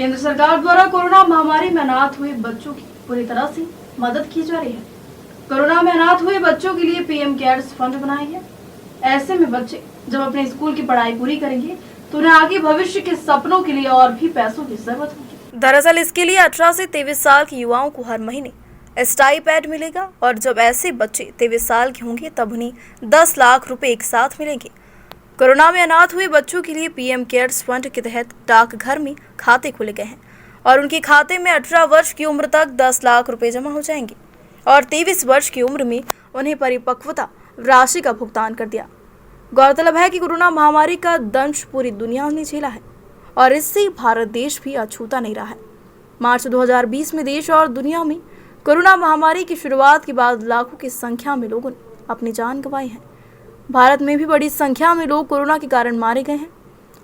केंद्र सरकार द्वारा कोरोना महामारी में अनाथ हुए बच्चों की पूरी तरह से मदद की जा रही है। कोरोना में अनाथ हुए बच्चों के लिए पीएम केयर्स फंड बनाया गया। ऐसे में बच्चे जब अपने स्कूल की पढ़ाई पूरी करेंगे तो उन्हें आगे भविष्य के सपनों के लिए और भी पैसों की जरूरत होगी। दरअसल इसके लिए 18 से 23 साल के युवाओं को हर महीने स्टाइपेंड मिलेगा और जब ऐसे बच्चे 23 साल के होंगे तब उन्हें 10 लाख रुपए एक साथ मिलेंगे। कोरोना में अनाथ हुए बच्चों के लिए पीएम केयर्स फंड के तहत डाकघर में खाते खोले गए हैं और उनके खाते में 18 वर्ष की उम्र तक 10 लाख रुपए जमा हो जाएंगे और 23 वर्ष की उम्र में उन्हें परिपक्वता राशि का भुगतान कर दिया। गौरतलब है कि कोरोना महामारी का दंश पूरी दुनिया ने झेला है और इससे भारत देश भी अछूता नहीं रहा है। मार्च 2020 में देश और दुनिया में कोरोना महामारी की शुरुआत के बाद लाखों की संख्या में लोगों ने अपनी जान गंवाई है। भारत में भी बड़ी संख्या में लोग कोरोना के कारण मारे गए हैं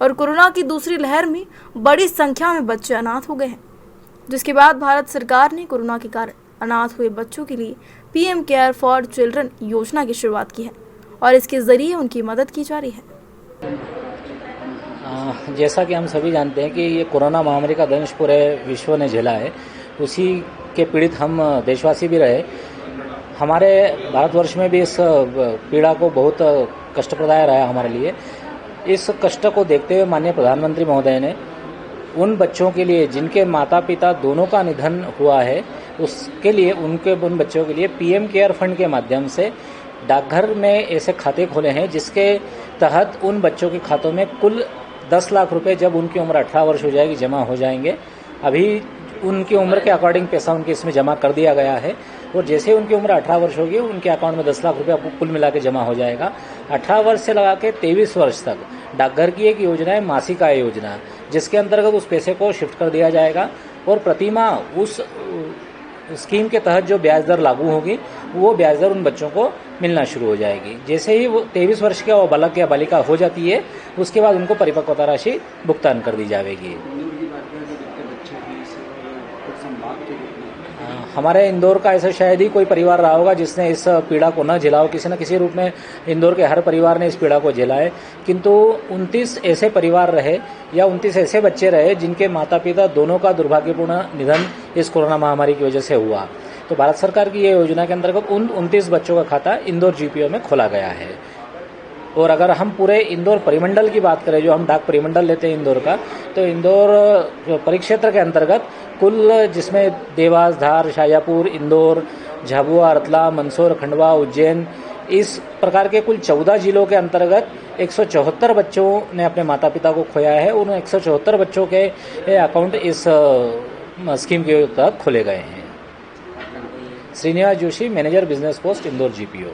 और कोरोना की दूसरी लहर में बड़ी संख्या में बच्चे अनाथ हो गए हैं, जिसके बाद भारत सरकार ने कोरोना के कारण अनाथ हुए बच्चों के लिए पीएम केयर फॉर चिल्ड्रन योजना की शुरुआत की है और इसके जरिए उनकी मदद की जा रही है। जैसा कि हम सभी जानते हैं कि ये कोरोना महामारी का दंश पूरे विश्व ने झेला है, उसी के पीड़ित हम देशवासी भी रहे। हमारे भारतवर्ष में भी इस पीड़ा को बहुत कष्टप्रदाय रहा हमारे लिए। इस कष्ट को देखते हुए माननीय प्रधानमंत्री महोदय ने उन बच्चों के लिए जिनके माता पिता दोनों का निधन हुआ है, उसके लिए उन बच्चों के लिए पीएम केयर फंड के माध्यम से डाकघर में ऐसे खाते खोले हैं जिसके तहत उन बच्चों के खातों में कुल 10 लाख रुपए जब उनकी उम्र 18 वर्ष हो जाएगी जमा हो जाएंगे। अभी उनकी उम्र के अकॉर्डिंग पैसा उनके इसमें जमा कर दिया गया है और जैसे ही उनकी उम्र 18 वर्ष होगी उनके अकाउंट में 10 लाख रुपए कुल मिला के जमा हो जाएगा। 18 वर्ष से लगा के 23 वर्ष तक डाकघर की एक योजना है, मासिक आय योजना, जिसके अंतर्गत उस पैसे को शिफ्ट कर दिया जाएगा और प्रतिमाह उस स्कीम के तहत जो ब्याज दर लागू होगी वो ब्याज दर उन बच्चों को मिलना शुरू हो जाएगी। जैसे ही वो 23 वर्ष का वो बालक या बालिका हो जाती है उसके बाद उनको परिपक्वता राशि भुगतान कर दी जाएगी। हमारे इंदौर का ऐसा शायद ही कोई परिवार रहा होगा जिसने इस पीड़ा को न झेला हो। किसी न किसी रूप में इंदौर के हर परिवार ने इस पीड़ा को झेला है, किंतु 29 ऐसे परिवार रहे या 29 ऐसे बच्चे रहे जिनके माता पिता दोनों का दुर्भाग्यपूर्ण निधन इस कोरोना महामारी की वजह से हुआ। तो भारत सरकार की ये योजना के अंतर्गत उन 29 बच्चों का खाता इंदौर जीपीओ में खोला गया है। और अगर हम पूरे इंदौर परिमंडल की बात करें, जो हम डाक परिमंडल लेते हैं इंदौर का, तो इंदौर परिक्षेत्र के अंतर्गत कुल जिसमें देवास, धार, शाजापुर, इंदौर, झाबुआ, रतलाम, मंदसौर, खंडवा, उज्जैन, इस प्रकार के कुल 14 जिलों के अंतर्गत 174 बच्चों ने अपने माता पिता को खोया है। उन 174 बच्चों के अकाउंट इस स्कीम के तहत खोले गए हैं। Srinivas Joshi, manager business post, Indore GPO.